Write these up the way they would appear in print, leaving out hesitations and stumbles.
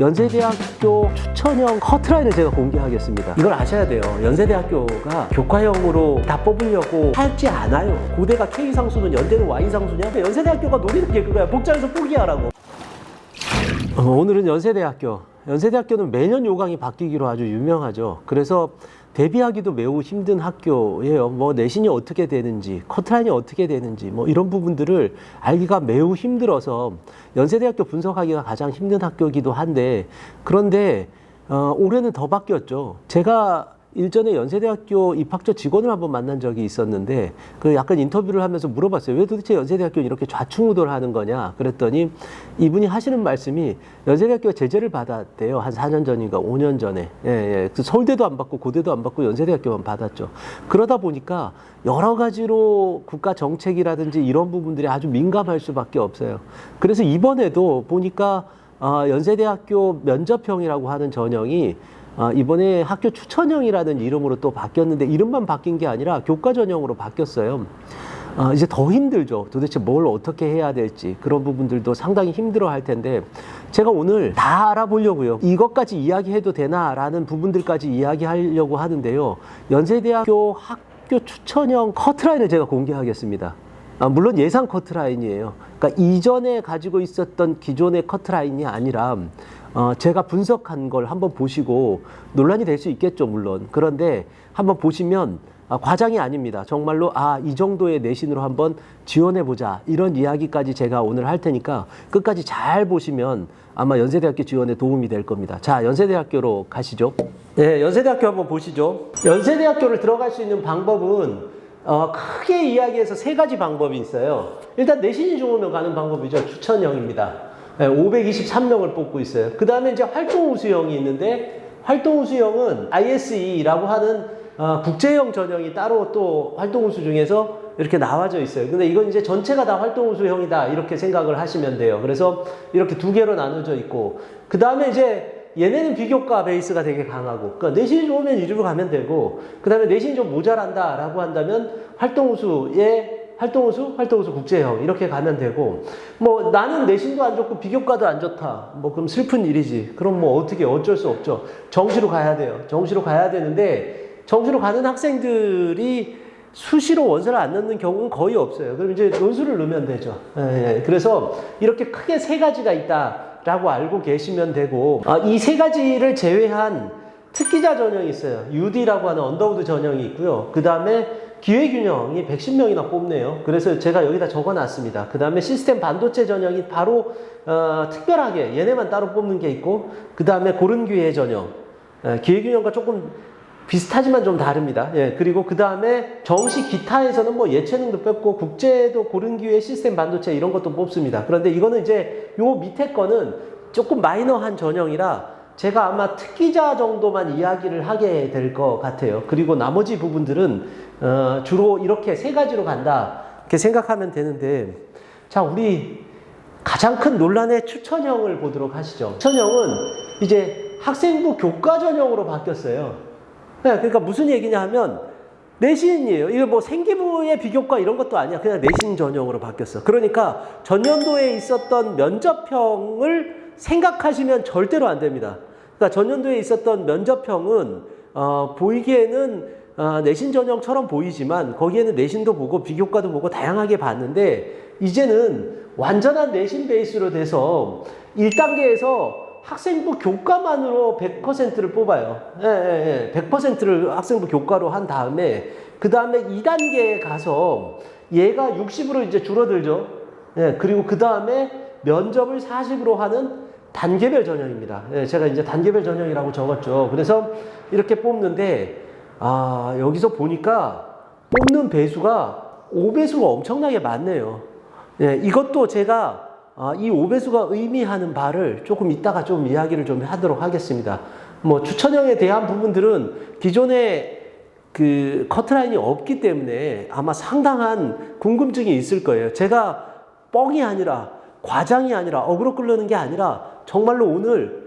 연세대학교 추천형 커트라인을 제가 공개하겠습니다. 이걸 아셔야 돼요. 연세대학교가 교과형으로 다 뽑으려고 하지 않아요. 고대가 K상수는 연대는 Y상수냐? 연세대학교가 노리는 게 그거야. 복장에서 포기하라고. 오늘은 연세대학교는 매년 요강이 바뀌기로 아주 유명하죠. 그래서 대비하기도 매우 힘든 학교예요. 뭐 내신이 어떻게 되는지, 커트라인이 어떻게 되는지, 뭐 이런 부분들을 알기가 매우 힘들어서 연세대학교 분석하기가 가장 힘든 학교이기도 한데, 그런데 올해는 더 바뀌었죠. 제가 일전에 연세대학교 입학처 직원을 한번 만난 적이 있었는데, 그 약간 인터뷰를 하면서 물어봤어요. 왜 도대체 연세대학교는 이렇게 좌충우돌하는 거냐? 그랬더니 이분이 하시는 말씀이 연세대학교가 제재를 받았대요. 한 4년 전인가 5년 전에. 서울대도 안 받고 고대도 안 받고 연세대학교만 받았죠. 그러다 보니까 여러 가지로 국가 정책이라든지 이런 부분들이 아주 민감할 수밖에 없어요. 그래서 이번에도 보니까 연세대학교 면접형이라고 하는 전형이 이번에 학교 추천형이라는 이름으로 또 바뀌었는데, 이름만 바뀐 게 아니라 교과 전형으로 바뀌었어요. 이제 더 힘들죠. 도대체 뭘 어떻게 해야 될지 그런 부분들도 상당히 힘들어 할 텐데, 제가 오늘 다 알아보려고요. 이것까지 이야기해도 되나라는 부분들까지 이야기하려고 하는데요. 연세대학교 학교 추천형 커트라인을 제가 공개하겠습니다. 물론 예상 커트라인이에요. 그러니까 이전에 가지고 있었던 기존의 커트라인이 아니라 제가 분석한 걸 한번 보시고, 논란이 될 수 있겠죠, 물론. 그런데 한번 보시면 과장이 아닙니다. 정말로 이 정도의 내신으로 한번 지원해보자, 이런 이야기까지 제가 오늘 할 테니까 끝까지 잘 보시면 아마 연세대학교 지원에 도움이 될 겁니다. 자, 연세대학교로 가시죠. 네, 연세대학교 한번 보시죠. 연세대학교를 들어갈 수 있는 방법은 크게 이야기해서 세 가지 방법이 있어요. 일단 내신이 좋으면 가는 방법이죠. 추천형입니다. 523명을 뽑고 있어요. 그 다음에 이제 활동우수형이 있는데, 활동우수형은 ISE라고 하는 국제형 전형이 따로 또 활동우수 중에서 이렇게 나와져 있어요. 근데 이건 이제 전체가 다 활동우수형이다, 이렇게 생각을 하시면 돼요. 그래서 이렇게 두 개로 나눠져 있고, 그 다음에 이제 얘네는 비교과 베이스가 되게 강하고, 그러니까 내신이 좋으면 이리로 가면 되고, 그 다음에 내신이 좀 모자란다 라고 한다면 활동우수 국제형 이렇게 가면 되고, 뭐 나는 내신도 안 좋고 비교과도 안 좋다, 뭐 그럼 슬픈 일이지. 그럼 뭐 어쩔 수 없죠. 정시로 가야 돼요. 정시로 가야 되는데, 정시로 가는 학생들이 수시로 원서를 안 넣는 경우는 거의 없어요. 그럼 이제 논술을 넣으면 되죠. 그래서 이렇게 크게 세 가지가 있다라고 알고 계시면 되고, 이 세 가지를 제외한 특기자 전형이 있어요. UD라고 하는 언더우드 전형이 있고요. 그 다음에 기회균형이 110명이나 뽑네요. 그래서 제가 여기다 적어놨습니다. 그 다음에 시스템 반도체 전형이 바로 특별하게 얘네만 따로 뽑는 게 있고, 그 다음에 고른기회 전형, 기회균형과 조금 비슷하지만 좀 다릅니다. 그리고 그 다음에 정시 기타에서는 뭐 예체능도 뽑고 국제도 고른기회, 시스템 반도체 이런 것도 뽑습니다. 그런데 이거는 이제 요 밑에 거는 조금 마이너한 전형이라 제가 아마 특기자 정도만 이야기를 하게 될 것 같아요. 그리고 나머지 부분들은 주로 이렇게 세 가지로 간다, 이렇게 생각하면 되는데, 자, 우리 가장 큰 논란의 추천형을 보도록 하시죠. 추천형은 이제 학생부 교과 전형으로 바뀌었어요. 그러니까 무슨 얘기냐 하면 내신이에요. 이거 뭐 생기부의 비교과 이런 것도 아니야. 그냥 내신 전형으로 바뀌었어. 그러니까 전년도에 있었던 면접형을 생각하시면 절대로 안 됩니다. 그러니까 전년도에 있었던 면접형은 보이기에는 내신 전형처럼 보이지만 거기에는 내신도 보고 비교과도 보고 다양하게 봤는데, 이제는 완전한 내신 베이스로 돼서 1단계에서 학생부 교과만으로 100%를 뽑아요. 100%를 학생부 교과로 한 다음에, 그 다음에 2단계에 가서 얘가 60으로 이제 줄어들죠. 그리고 그 다음에 면접을 40으로 하는 단계별 전형입니다. 제가 이제 단계별 전형이라고 적었죠. 그래서 이렇게 뽑는데, 여기서 보니까 뽑는 배수가 5배수가 엄청나게 많네요. 이것도 제가 이 5배수가 의미하는 바를 조금 이따가 좀 이야기를 좀 하도록 하겠습니다. 뭐 추천형에 대한 부분들은 기존에 그 커트라인이 없기 때문에 아마 상당한 궁금증이 있을 거예요. 제가 뻥이 아니라, 과장이 아니라, 어그로 끌려는 게 아니라 정말로 오늘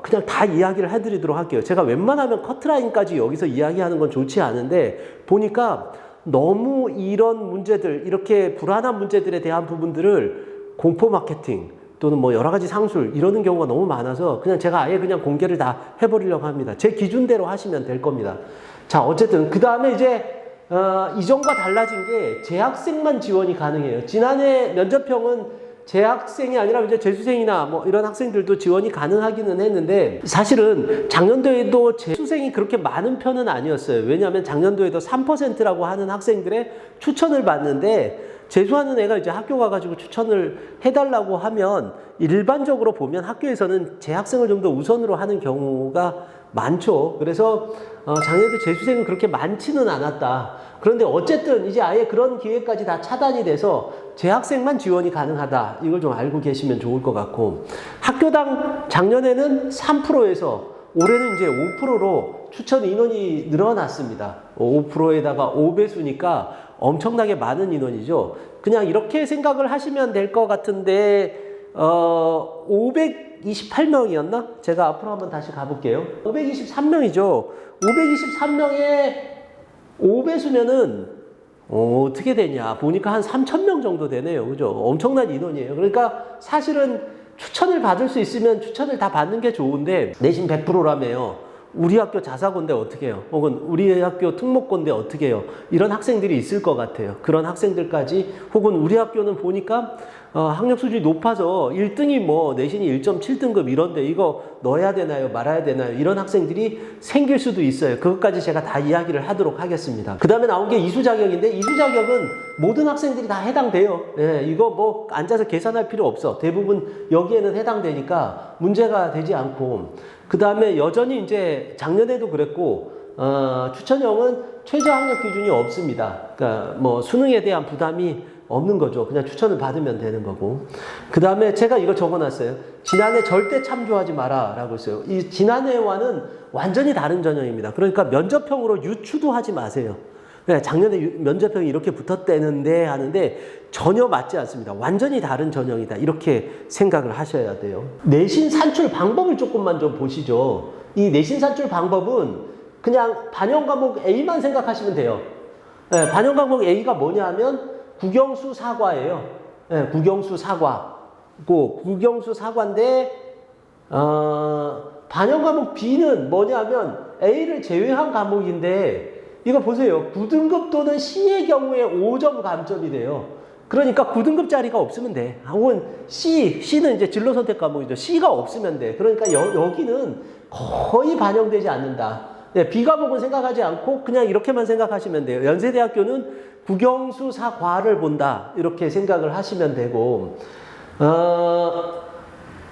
그냥 다 이야기를 해드리도록 할게요. 제가 웬만하면 커트라인까지 여기서 이야기하는 건 좋지 않은데, 보니까 너무 이런 문제들, 이렇게 불안한 문제들에 대한 부분들을 공포 마케팅, 또는 뭐 여러 가지 상술 이러는 경우가 너무 많아서 그냥 제가 아예 그냥 공개를 다 해버리려고 합니다. 제 기준대로 하시면 될 겁니다. 자, 어쨌든 그 다음에 이제 이전과 달라진 게 재학생만 지원이 가능해요. 지난해 면접형은 재학생이 아니라 이제 재수생이나 뭐 이런 학생들도 지원이 가능하기는 했는데 사실은 작년도에도 재수생이 그렇게 많은 편은 아니었어요. 왜냐하면 작년도에도 3%라고 하는 학생들의 추천을 받는데 재수하는 애가 이제 학교 가가지고 추천을 해달라고 하면 일반적으로 보면 학교에서는 재학생을 좀 더 우선으로 하는 경우가 많죠. 그래서 작년도 재수생은 그렇게 많지는 않았다. 그런데 어쨌든 이제 아예 그런 기회까지 다 차단이 돼서 재학생만 지원이 가능하다. 이걸 좀 알고 계시면 좋을 것 같고, 학교당 작년에는 3%에서 올해는 이제 5%로 추천 인원이 늘어났습니다. 5%에다가 5배수니까 엄청나게 많은 인원이죠. 그냥 이렇게 생각을 하시면 될 것 같은데 528명이었나? 제가 앞으로 한번 다시 가볼게요. 523명이죠. 523명에 5배수면은 어떻게 되냐 보니까 한 3,000명 정도 되네요. 그죠? 엄청난 인원이에요. 그러니까 사실은 추천을 받을 수 있으면 추천을 다 받는 게 좋은데 내신 100%라며요. 우리 학교 자사고인데 어떻게 해요? 혹은 우리 학교 특목고인데 어떻게 해요? 이런 학생들이 있을 것 같아요. 그런 학생들까지, 혹은 우리 학교는 보니까 학력 수준이 높아서 1등이 뭐 내신이 1.7등급 이런데 이거 넣어야 되나요? 말아야 되나요? 이런 학생들이 생길 수도 있어요. 그것까지 제가 다 이야기를 하도록 하겠습니다. 그 다음에 나온 게 이수 자격인데, 이수 자격은 모든 학생들이 다 해당돼요. 예, 이거 뭐 앉아서 계산할 필요 없어. 대부분 여기에는 해당되니까 문제가 되지 않고, 그 다음에 여전히 이제 작년에도 그랬고 추천형은 최저 학력 기준이 없습니다. 그러니까 뭐 수능에 대한 부담이 없는 거죠. 그냥 추천을 받으면 되는 거고. 그 다음에 제가 이거 적어놨어요. 지난해 절대 참조하지 마라 라고 했어요. 이 지난해와는 완전히 다른 전형입니다. 그러니까 면접형으로 유추도 하지 마세요. 네, 작년에 면접형이 이렇게 붙었대는데 하는데 전혀 맞지 않습니다. 완전히 다른 전형이다. 이렇게 생각을 하셔야 돼요. 내신 산출 방법을 조금만 좀 보시죠. 이 내신 산출 방법은 그냥 반영 과목 A만 생각하시면 돼요. 네, 반영 과목 A가 뭐냐 하면 국영수 사과예요. 네, 국영수 사과고, 국영수 사과인데 반영 과목 B는 뭐냐 하면 A를 제외한 과목인데, 이거 보세요. 9등급 또는 C의 경우에 5점 감점이 돼요. 그러니까 9등급 자리가 없으면 돼. 혹은 C는 이제 진로 선택 과목이죠. C가 없으면 돼. 그러니까 여기는 거의 반영되지 않는다. 네, B 과목은 생각하지 않고 그냥 이렇게만 생각하시면 돼요. 연세대학교는 국영수 사과를 본다. 이렇게 생각을 하시면 되고,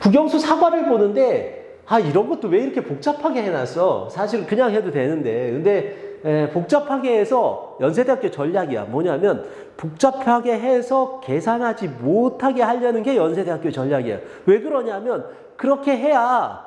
국영수 사과를 보는데 이런 것도 왜 이렇게 복잡하게 해놨어? 사실 그냥 해도 되는데, 근데 복잡하게 해서 연세대학교 전략이야. 뭐냐면 복잡하게 해서 계산하지 못하게 하려는 게 연세대학교 전략이에요. 왜 그러냐면 그렇게 해야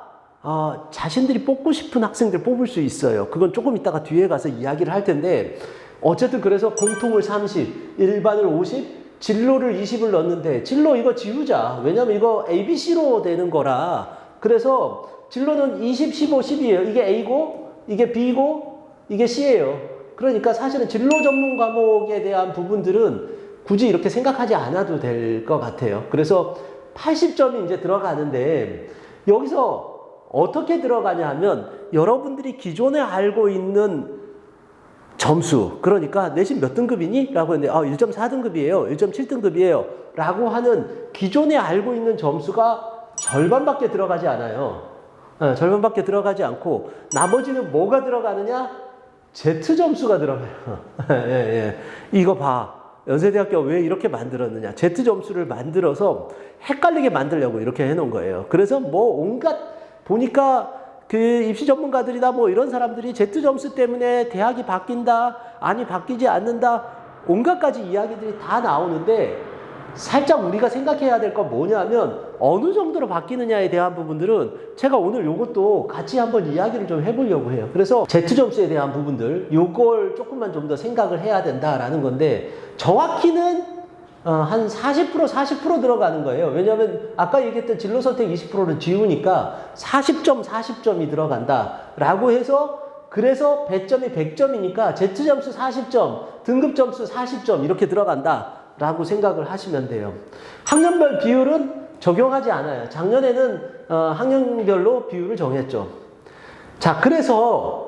자신들이 뽑고 싶은 학생들 뽑을 수 있어요. 그건 조금 이따가 뒤에 가서 이야기를 할 텐데, 어쨌든 그래서 공통을 30, 일반을 50, 진로를 20을 넣었는데 진로 이거 지우자. 왜냐면 이거 ABC로 되는 거라. 그래서 진로는 20, 15, 10이에요. 이게 A고 이게 B고 이게 C예요. 그러니까 사실은 진로 전문 과목에 대한 부분들은 굳이 이렇게 생각하지 않아도 될 것 같아요. 그래서 80점이 이제 들어가는데, 여기서 어떻게 들어가냐 하면 여러분들이 기존에 알고 있는 점수, 그러니까 내신 몇 등급이니? 라고 했는데 1.4등급이에요. 1.7등급이에요. 라고 하는 기존에 알고 있는 점수가 절반밖에 들어가지 않아요. 절반밖에 들어가지 않고 나머지는 뭐가 들어가느냐? Z 점수가 들어가요. 예. 이거 봐. 연세대학교가 왜 이렇게 만들었느냐? Z 점수를 만들어서 헷갈리게 만들려고 이렇게 해놓은 거예요. 그래서 뭐 온갖 보니까 그 입시 전문가들이나 뭐 이런 사람들이 Z 점수 때문에 대학이 바뀐다, 아니 바뀌지 않는다, 온갖 가지 이야기들이 다 나오는데, 살짝 우리가 생각해야 될 건 뭐냐면 어느 정도로 바뀌느냐에 대한 부분들은 제가 오늘 요것도 같이 한번 이야기를 좀 해보려고 해요. 그래서 Z 점수에 대한 부분들, 요걸 조금만 좀 더 생각을 해야 된다라는 건데, 정확히는 한 40% 들어가는 거예요. 왜냐하면 아까 얘기했던 진로 선택 20%를 지우니까 40점이 들어간다라고 해서, 그래서 배점이 100점이니까 Z점수 40점, 등급점수 40점 이렇게 들어간다라고 생각을 하시면 돼요. 학년별 비율은 적용하지 않아요. 작년에는 학년별로 비율을 정했죠. 자, 그래서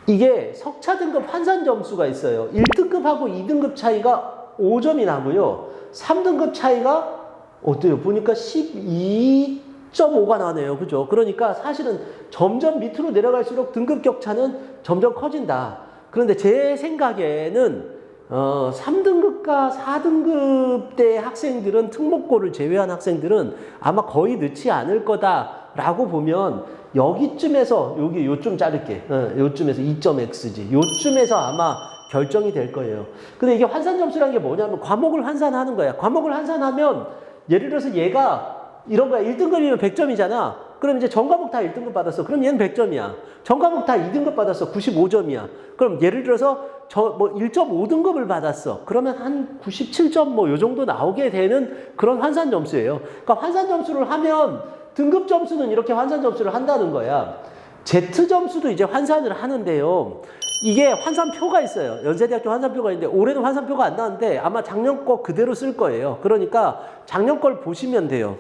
이게 석차 등급 환산 점수가 있어요. 1등급하고 2등급 차이가 5점이 나고요. 3등급 차이가 어때요? 보니까 12.5가 나네요. 그죠? 그러니까 사실은 점점 밑으로 내려갈수록 등급 격차는 점점 커진다. 그런데 제 생각에는 3등급과 4등급 대 학생들은 특목고를 제외한 학생들은 아마 거의 늦지 않을 거다라고 보면 여기쯤에서 요쯤 자를게. 요쯤에서 2.x지. 요쯤에서 아마 결정이 될 거예요. 근데 이게 환산 점수라는 게 뭐냐면 과목을 환산하는 거야. 과목을 환산하면 예를 들어서 얘가 이런 거야. 1등급이면 100점이잖아. 그럼 이제 전 과목 다 1등급 받았어. 그럼 얘는 100점이야. 전 과목 다 2등급 받았어. 95점이야. 그럼 예를 들어서 1.5등급을 받았어. 그러면 한 97점 뭐 요 정도 나오게 되는 그런 환산 점수예요. 그러니까 환산 점수를 하면 등급 점수는 이렇게 환산 점수를 한다는 거야. Z 점수도 이제 환산을 하는데요. 이게 환산표가 있어요. 연세대학교 환산표가 있는데 올해는 환산표가 안 나왔는데 아마 작년 거 그대로 쓸 거예요. 그러니까 작년 걸 보시면 돼요.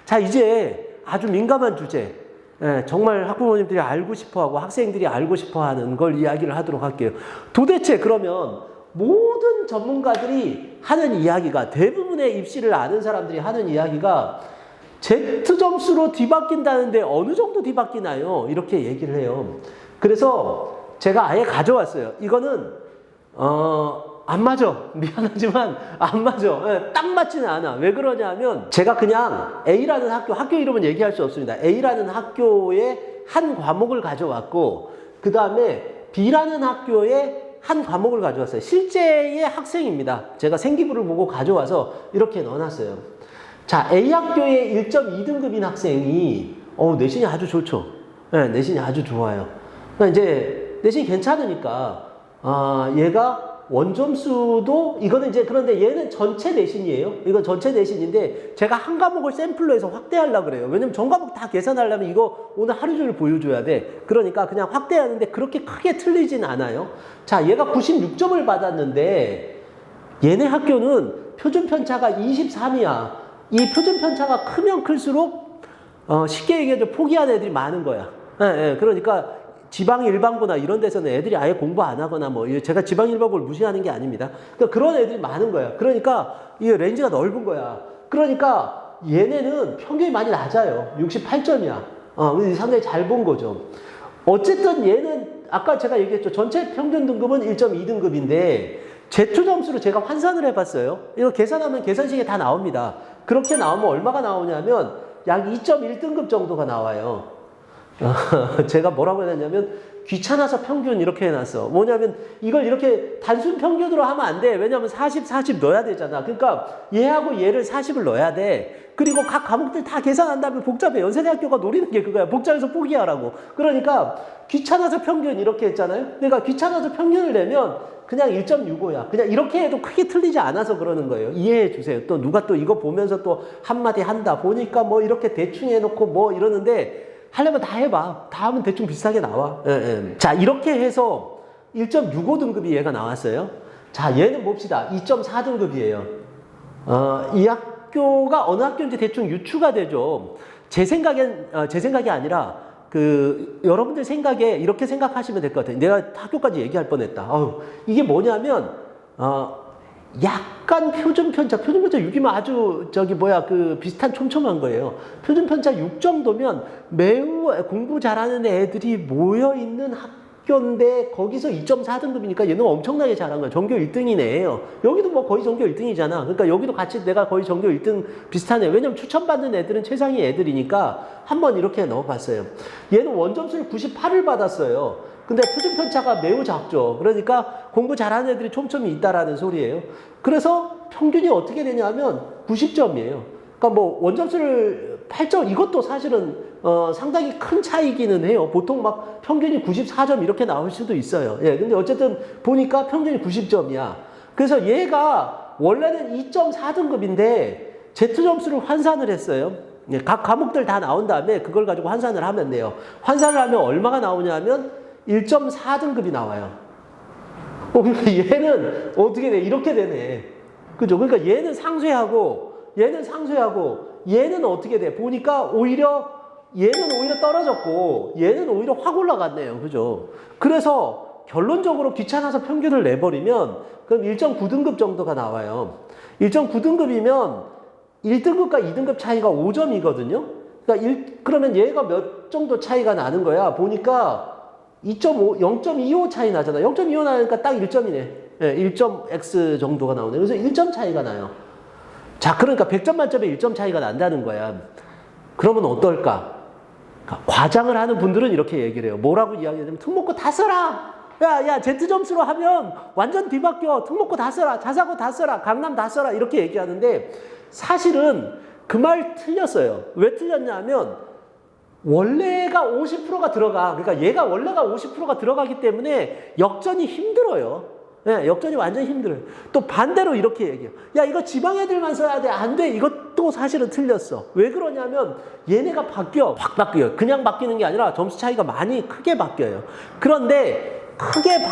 자, 이제 아주 민감한 주제. 정말 학부모님들이 알고 싶어하고 학생들이 알고 싶어하는 걸 이야기를 하도록 할게요. 도대체 그러면 모든 전문가들이 하는 이야기가, 대부분의 입시를 아는 사람들이 하는 이야기가 Z 점수로 뒤바뀐다는데 어느 정도 뒤바뀌나요? 이렇게 얘기를 해요. 그래서 제가 아예 가져왔어요. 이거는 안 맞아. 미안하지만 안 맞아. 딱 맞지는 않아. 왜 그러냐면 제가 그냥 A라는 학교 이름은 얘기할 수 없습니다. A라는 학교의 한 과목을 가져왔고 그 다음에 B라는 학교의 한 과목을 가져왔어요. 실제의 학생입니다. 제가 생기부를 보고 가져와서 이렇게 넣어놨어요. 자, A 학교의 1.2등급인 학생이 내신이 아주 좋죠. 네, 내신이 아주 좋아요. 그러니까 이제 내신이 괜찮으니까 얘가 원점수도 이거는 이제 그런데 얘는 전체 내신이에요. 이건 전체 내신인데 제가 한 과목을 샘플로 해서 확대하려고 그래요. 왜냐면 전 과목 다 계산하려면 이거 오늘 하루 종일 보여줘야 돼. 그러니까 그냥 확대하는데 그렇게 크게 틀리진 않아요. 자, 얘가 96점을 받았는데 얘네 학교는 표준 편차가 23이야. 이 표준 편차가 크면 클수록 쉽게 얘기해서 포기한 애들이 많은 거야. 그러니까 지방 일반고나 이런 데서는 애들이 아예 공부 안 하거나 뭐 제가 지방 일반고를 무시하는 게 아닙니다. 그러니까 그런 애들이 많은 거야. 그러니까 이 레인지가 넓은 거야. 그러니까 얘네는 평균이 많이 낮아요. 68점이야. 상당히 잘 본 거죠. 어쨌든 얘는 아까 제가 얘기했죠. 전체 평균 등급은 1.2등급인데 Z 점수로 제가 환산을 해봤어요. 이거 계산하면 계산식에 다 나옵니다. 그렇게 나오면 얼마가 나오냐면 약 2.1등급 정도가 나와요. 제가 뭐라고 해놨냐면 귀찮아서 평균 이렇게 해놨어. 뭐냐면 이걸 이렇게 단순 평균으로 하면 안 돼. 왜냐면 40 넣어야 되잖아. 그러니까 얘하고 얘를 40을 넣어야 돼. 그리고 각 과목들 다 계산한 다음에 복잡해. 연세대학교가 노리는 게 그거야. 복잡해서 포기하라고. 그러니까 귀찮아서 평균 이렇게 했잖아요. 그러니까 귀찮아서 평균을 내면 그냥 1.65야. 그냥 이렇게 해도 크게 틀리지 않아서 그러는 거예요. 이해해 주세요. 또 누가 또 이거 보면서 또 한마디 한다. 보니까 뭐 이렇게 대충 해놓고 뭐 이러는데 하려면 다 해봐. 다 하면 대충 비슷하게 나와. 자, 이렇게 해서 1.65등급이 얘가 나왔어요. 자, 얘는 봅시다. 2.4등급이에요. 이 학교가 어느 학교인지 대충 유추가 되죠. 제 생각이 아니라 여러분들 생각에 이렇게 생각하시면 될 것 같아요. 내가 학교까지 얘기할 뻔했다. 이게 뭐냐면 약간 표준 편차 6이면 아주 비슷한 촘촘한 거예요. 표준 편차 6 정도면 매우 공부 잘하는 애들이 모여있는 학교인데 거기서 2.4등급이니까 얘는 엄청나게 잘한 거야. 전교 1등이네. 여기도 뭐 거의 전교 1등이잖아. 그러니까 여기도 같이 내가 거의 전교 1등 비슷하네. 왜냐면 추천받는 애들은 최상위 애들이니까 한번 이렇게 넣어봤어요. 얘는 원점수를 98을 받았어요. 근데 표준 편차가 매우 작죠. 그러니까 공부 잘하는 애들이 촘촘히 있다라는 소리예요. 그래서 평균이 어떻게 되냐면 90점이에요. 그러니까 뭐 원점수를 8점 이것도 사실은 상당히 큰 차이기는 해요. 보통 막 평균이 94점 이렇게 나올 수도 있어요. 근데 어쨌든 보니까 평균이 90점이야. 그래서 얘가 원래는 2.4등급인데 Z 점수를 환산을 했어요. 각 과목들 다 나온 다음에 그걸 가지고 환산을 하면 돼요. 환산을 하면 얼마가 나오냐면 1.4등급이 나와요. 그러니까 얘는 어떻게 돼? 이렇게 되네. 그죠? 그러니까 얘는 상쇄하고 얘는 어떻게 돼? 보니까 오히려 얘는 오히려 떨어졌고 얘는 오히려 확 올라갔네요. 그죠? 그래서 결론적으로 귀찮아서 평균을 내버리면 그럼 1.9등급 정도가 나와요. 1.9등급이면 1등급과 2등급 차이가 5점이거든요. 그러니까 그러면 얘가 몇 정도 차이가 나는 거야? 보니까 2.5, 0.25 차이 나잖아. 0.25 나니까 딱 1점이네. 네, 1.x 정도가 나오네. 그래서 1점 차이가 나요. 자, 그러니까 100점 만점에 1점 차이가 난다는 거야. 그러면 어떨까? 그러니까 과장을 하는 분들은 이렇게 얘기를 해요. 뭐라고 이야기하냐면 특목고 다 써라. 야, Z점수로 하면 완전 뒤바뀌어. 특목고 다 써라. 자사고 다 써라. 강남 다 써라. 이렇게 얘기하는데 사실은 그 말 틀렸어요. 왜 틀렸냐면 원래가 50%가 들어가. 그러니까 얘가 원래가 50%가 들어가기 때문에 역전이 힘들어요. 네, 역전이 완전 힘들어요. 또 반대로 이렇게 얘기해요. 야, 이거 지방 애들만 써야 돼. 안 돼. 이것도 사실은 틀렸어. 왜 그러냐면 얘네가 바뀌어. 확 바뀌어요. 그냥 바뀌는 게 아니라 점수 차이가 많이 크게 바뀌어요. 그런데 크게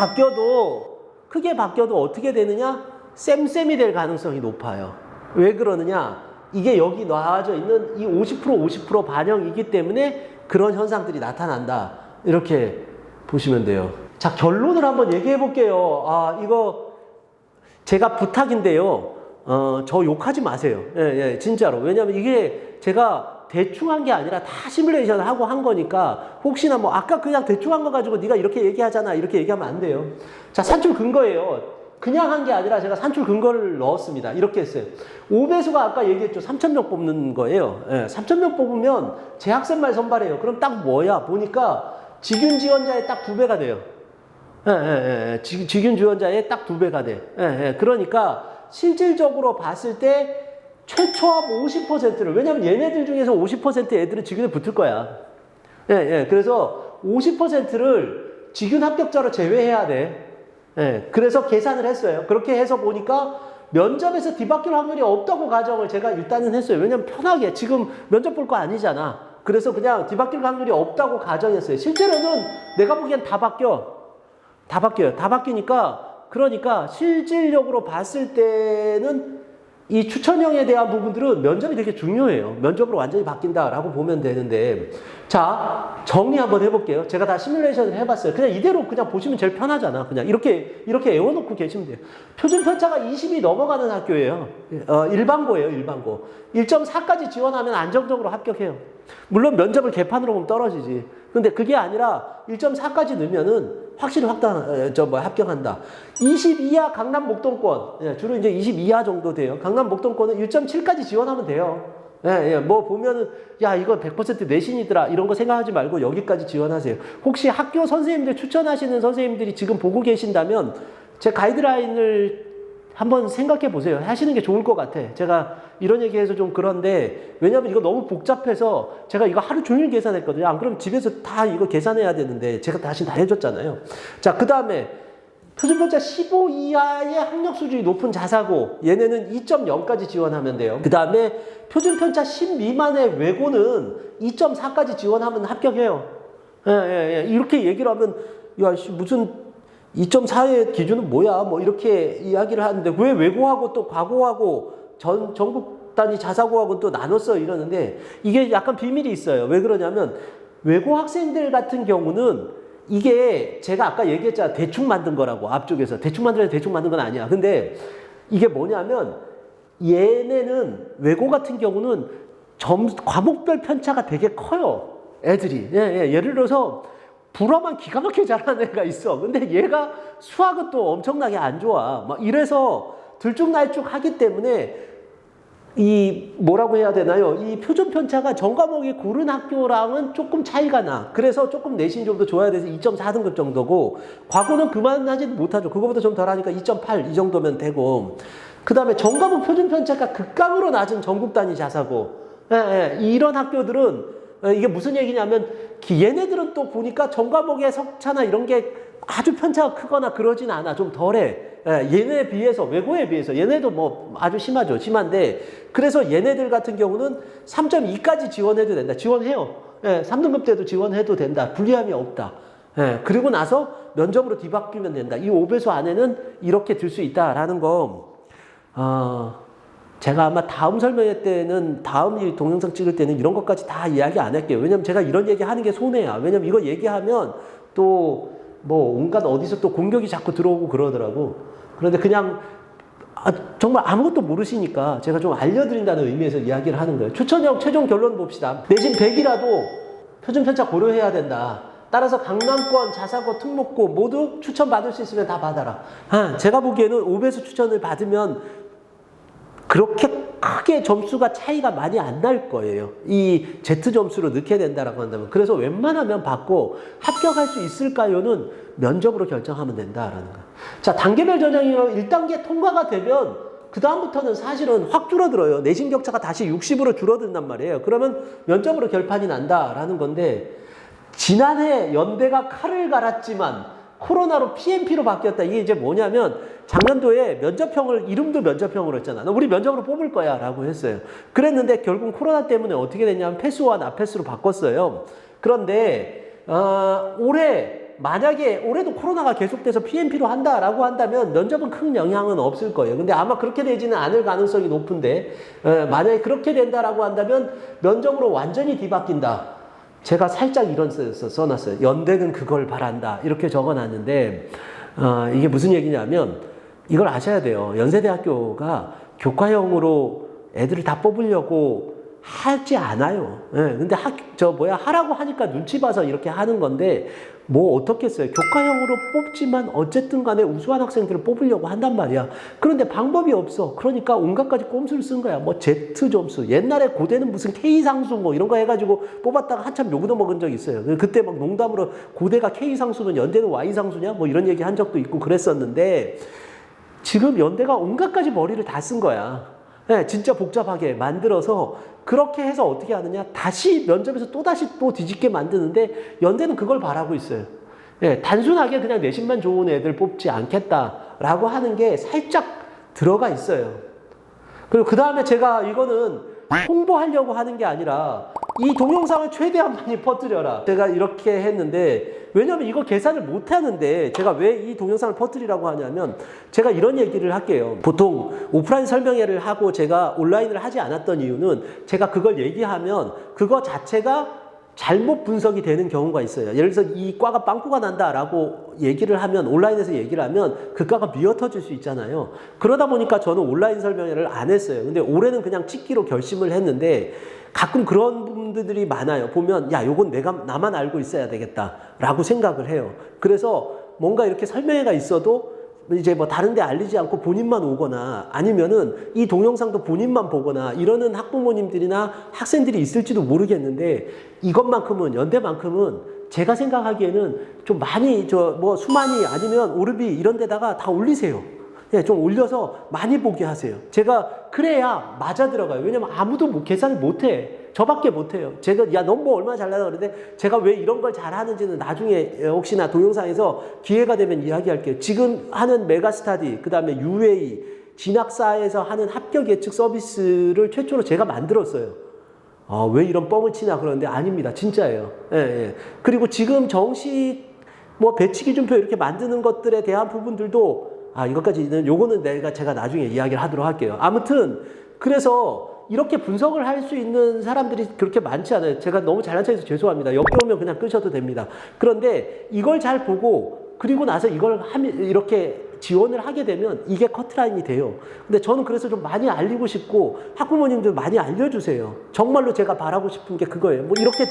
바뀌어도 어떻게 되느냐? 쌤쌤이 될 가능성이 높아요. 왜 그러느냐? 이게 여기 나와져 있는 이 50% 반영이기 때문에 그런 현상들이 나타난다. 이렇게 보시면 돼요. 자, 결론을 한번 얘기해 볼게요. 이거 제가 부탁인데요. 저 욕하지 마세요. 예, 진짜로. 왜냐면 이게 제가 대충 한 게 아니라 다 시뮬레이션을 하고 한 거니까 혹시나 뭐 아까 그냥 대충 한 거 가지고 네가 이렇게 얘기하잖아. 이렇게 얘기하면 안 돼요. 자, 산출 근거예요. 그냥 한 게 아니라 제가 산출 근거를 넣었습니다. 이렇게 했어요. 5배수가 아까 얘기했죠. 3,000명 뽑는 거예요. 예, 3,000명 뽑으면 재학생만 선발해요. 그럼 딱 뭐야? 보니까 직윤 지원자의 딱 2배가 돼요. 직윤 지원자의 딱 2배가 돼. 그러니까 실질적으로 봤을 때 최초합 50%를, 왜냐면 얘네들 중에서 50% 애들은 직윤에 붙을 거야. 그래서 50%를 직윤 합격자로 제외해야 돼. 그래서 계산을 했어요. 그렇게 해서 보니까 면접에서 뒤바뀔 확률이 없다고 가정을 제가 일단은 했어요. 왜냐면 편하게 지금 면접 볼 거 아니잖아. 그래서 그냥 뒤바뀔 확률이 없다고 가정했어요. 실제로는 내가 보기엔 다 바뀌어요. 다 바뀌니까 그러니까 실질적으로 봤을 때는 이 추천형에 대한 부분들은 면접이 되게 중요해요. 면접으로 완전히 바뀐다라고 보면 되는데, 자, 정리 한번 해볼게요. 제가 다 시뮬레이션을 해봤어요. 그냥 이대로 그냥 보시면 제일 편하잖아. 그냥 이렇게 외워놓고 계시면 돼요. 표준 편차가 20이 넘어가는 학교예요. 일반고예요, 일반고. 1.4까지 지원하면 안정적으로 합격해요. 물론 면접을 개판으로 보면 떨어지지. 근데 그게 아니라 1.4까지 넣으면은 확실히 합격한다. 20 이하 강남 목동권. 주로 이제 20 이하 정도 돼요. 강남 목동권은 1.7까지 지원하면 돼요. 뭐 보면은, 야, 이거 100% 내신이더라. 이런 거 생각하지 말고 여기까지 지원하세요. 혹시 학교 선생님들 추천하시는 선생님들이 지금 보고 계신다면 제 가이드라인을 한번 생각해 보세요. 하시는 게 좋을 것 같아. 제가 이런 얘기해서 좀 그런데, 왜냐면 이거 너무 복잡해서 제가 이거 하루 종일 계산했거든요. 안 그러면 집에서 다 이거 계산해야 되는데 제가 다시 다 해줬잖아요. 자, 그 다음에 표준편차 15 이하의 학력 수준이 높은 자사고, 얘네는 2.0까지 지원하면 돼요. 그 다음에 표준편차 10 미만의 외고는 2.4까지 지원하면 합격해요. 이렇게 얘기를 하면, 야, 무슨 2.4의 기준은 뭐야? 뭐 이렇게 이야기를 하는데 왜 외고하고 또 과고하고 전국 단위 자사고하고 또 나눴어? 이러는데 이게 약간 비밀이 있어요. 왜 그러냐면 외고 학생들 같은 경우는 이게 제가 아까 얘기했잖아. 대충 만든 거라고. 앞쪽에서. 대충 만든 건 아니야. 근데 이게 뭐냐면 얘네는 외고 같은 경우는 과목별 편차가 되게 커요. 애들이. 예를 들어서 불어만 기가 막히게 잘하는 애가 있어. 근데 얘가 수학은 또 엄청나게 안 좋아. 막 이래서 들쭉날쭉 하기 때문에 이 뭐라고 해야 되나요? 이 표준 편차가 전 과목이 고른 학교랑은 조금 차이가 나. 그래서 조금 내신이 좀 더 좋아야 돼서 2.4등급 정도고, 과고는 그만하지는 못하죠. 그거보다 좀 덜하니까 2.8 이 정도면 되고, 그 다음에 전 과목 표준 편차가 극강으로 낮은 전국 단위 자사고, 이런 학교들은 이게 무슨 얘기냐면 얘네들은 또 보니까 전 과목의 석차나 이런 게 아주 편차가 크거나 그러진 않아. 좀 덜해. 얘네에 비해서, 외고에 비해서. 얘네도 뭐 아주 심하죠. 심한데, 그래서 얘네들 같은 경우는 3.2까지 지원해도 된다. 지원해요. 3등급 때도 지원해도 된다. 불리함이 없다. 그리고 나서 면접으로 뒤바뀌면 된다. 이 5배수 안에는 이렇게 들 수 있다라는 거, 제가 아마 다음 설명회 때는, 다음 이 동영상 찍을 때는 이런 것까지 다 이야기 안 할게요. 왜냐면 제가 이런 얘기 하는 게 손해야. 왜냐면 이거 얘기하면 또 뭐 온갖 어디서 또 공격이 자꾸 들어오고 그러더라고. 그런데 그냥 정말 아무것도 모르시니까 제가 좀 알려드린다는 의미에서 이야기를 하는 거예요. 추천형 최종 결론 봅시다. 내신 100이라도 표준 편차 고려해야 된다. 따라서 강남권, 자사고, 특목고 모두 추천받을 수 있으면 다 받아라. 제가 보기에는 5배수 추천을 받으면 그렇게 크게 점수가 차이가 많이 안 날 거예요. 이 Z 점수로 넣게 된다라고 한다면. 그래서 웬만하면 받고 합격할 수 있을까요는 면접으로 결정하면 된다라는 거. 자, 단계별 전형이요. 1단계 통과가 되면 그 다음부터는 사실은 확 줄어들어요. 내신 격차가 다시 60으로 줄어든단 말이에요. 그러면 면접으로 결판이 난다라는 건데, 지난해 연대가 칼을 갈았지만 코로나로 PMP로 바뀌었다. 이게 이제 뭐냐면 작년도에 면접형을, 이름도 면접형으로 했잖아. 너 우리 면접으로 뽑을 거야 라고 했어요. 그랬는데 결국 코로나 때문에 어떻게 됐냐면 패스와 나패스로 바꿨어요. 그런데 올해 만약에 올해도 코로나가 계속돼서 PMP로 한다라고 한다면 면접은 큰 영향은 없을 거예요. 근데 아마 그렇게 되지는 않을 가능성이 높은데, 만약에 그렇게 된다라고 한다면 면접으로 완전히 뒤바뀐다. 제가 살짝 이런 써놨어요. 연대는 그걸 바란다. 이렇게 적어놨는데, 이게 무슨 얘기냐면, 이걸 아셔야 돼요. 연세대학교가 교과형으로 애들을 다 뽑으려고 하지 않아요. 근데 하라고 하니까 눈치 봐서 이렇게 하는 건데, 뭐 어떻겠어요. 교과형으로 뽑지만 어쨌든 간에 우수한 학생들을 뽑으려고 한단 말이야. 그런데 방법이 없어. 그러니까 온갖 가지 꼼수를 쓴 거야. 뭐 Z 점수. 옛날에 고대는 무슨 K 상수 뭐 이런 거 해가지고 뽑았다가 한참 욕도 먹은 적이 있어요. 그때 막 농담으로 고대가 K 상수면 연대는 Y 상수냐? 뭐 이런 얘기 한 적도 있고 그랬었는데, 지금 연대가 온갖 가지 머리를 다 쓴 거야. 네, 진짜 복잡하게 만들어서 그렇게 해서 어떻게 하느냐, 다시 면접에서 또 뒤집게 만드는데, 연대는 그걸 바라고 있어요. 네, 단순하게 그냥 내신만 좋은 애들 뽑지 않겠다라고 하는 게 살짝 들어가 있어요. 그리고 그 다음에 제가 이거는 홍보하려고 하는 게 아니라 이 동영상을 최대한 많이 퍼뜨려라. 제가 이렇게 했는데, 왜냐면 이거 계산을 못 하는데 제가 왜 이 동영상을 퍼뜨리라고 하냐면, 제가 이런 얘기를 할게요. 보통 오프라인 설명회를 하고 제가 온라인을 하지 않았던 이유는, 제가 그걸 얘기하면 그거 자체가 잘못 분석이 되는 경우가 있어요. 예를 들어서 이 과가 빵꾸가 난다라고 얘기를 하면, 온라인에서 얘기를 하면 그 과가 미어터질 수 있잖아요. 그러다 보니까 저는 온라인 설명회를 안 했어요. 근데 올해는 그냥 찍기로 결심을 했는데, 가끔 그런 분들이 많아요. 보면 야, 요건 나만 알고 있어야 되겠다라고 생각을 해요. 그래서 뭔가 이렇게 설명회가 있어도 이제 뭐 다른 데 알리지 않고 본인만 오거나, 아니면은 이 동영상도 본인만 보거나 이러는 학부모님들이나 학생들이 있을지도 모르겠는데, 이것만큼은, 연대만큼은 제가 생각하기에는 좀 많이 수만이 아니면 오르비 이런 데다가 다 올리세요. 네, 좀 올려서 많이 보게 하세요. 제가 그래야 맞아 들어가요. 왜냐면 아무도 계산을 못 해. 저밖에 못 해요. 제가 야, 넌 뭐 얼마나 잘나가 그러는데, 제가 왜 이런 걸 잘하는지는 나중에 혹시나 동영상에서 기회가 되면 이야기할게요. 지금 하는 메가스터디, 그 다음에 UA, 진학사에서 하는 합격 예측 서비스를 최초로 제가 만들었어요. 왜 이런 뻥을 치나 그러는데, 아닙니다. 진짜예요. 예, 예. 그리고 지금 정식 배치 기준표 이렇게 만드는 것들에 대한 부분들도, 이것까지는, 요거는 제가 나중에 이야기를 하도록 할게요. 아무튼, 그래서 이렇게 분석을 할 수 있는 사람들이 그렇게 많지 않아요. 제가 너무 잘난 척해서 죄송합니다. 역겨우면 그냥 끄셔도 됩니다. 그런데 이걸 잘 보고, 그리고 나서 이걸 이렇게 지원을 하게 되면 이게 커트라인이 돼요. 근데 저는 그래서 좀 많이 알리고 싶고, 학부모님들 많이 알려주세요. 정말로 제가 바라고 싶은 게 그거예요. 이렇게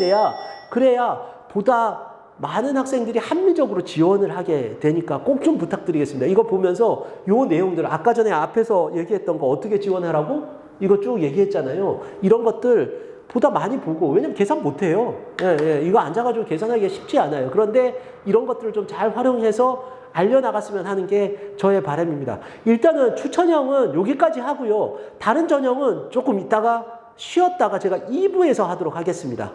그래야 보다 많은 학생들이 합리적으로 지원을 하게 되니까 꼭 좀 부탁드리겠습니다. 이거 보면서 요 내용들, 아까 전에 앞에서 얘기했던 거 어떻게 지원하라고? 이거 쭉 얘기했잖아요. 이런 것들 보다 많이 보고, 왜냐면 계산 못 해요. 이거 앉아가지고 계산하기가 쉽지 않아요. 그런데 이런 것들을 좀 잘 활용해서 알려나갔으면 하는 게 저의 바람입니다. 일단은 추천형은 여기까지 하고요. 다른 전형은 조금 이따가 쉬었다가 제가 2부에서 하도록 하겠습니다.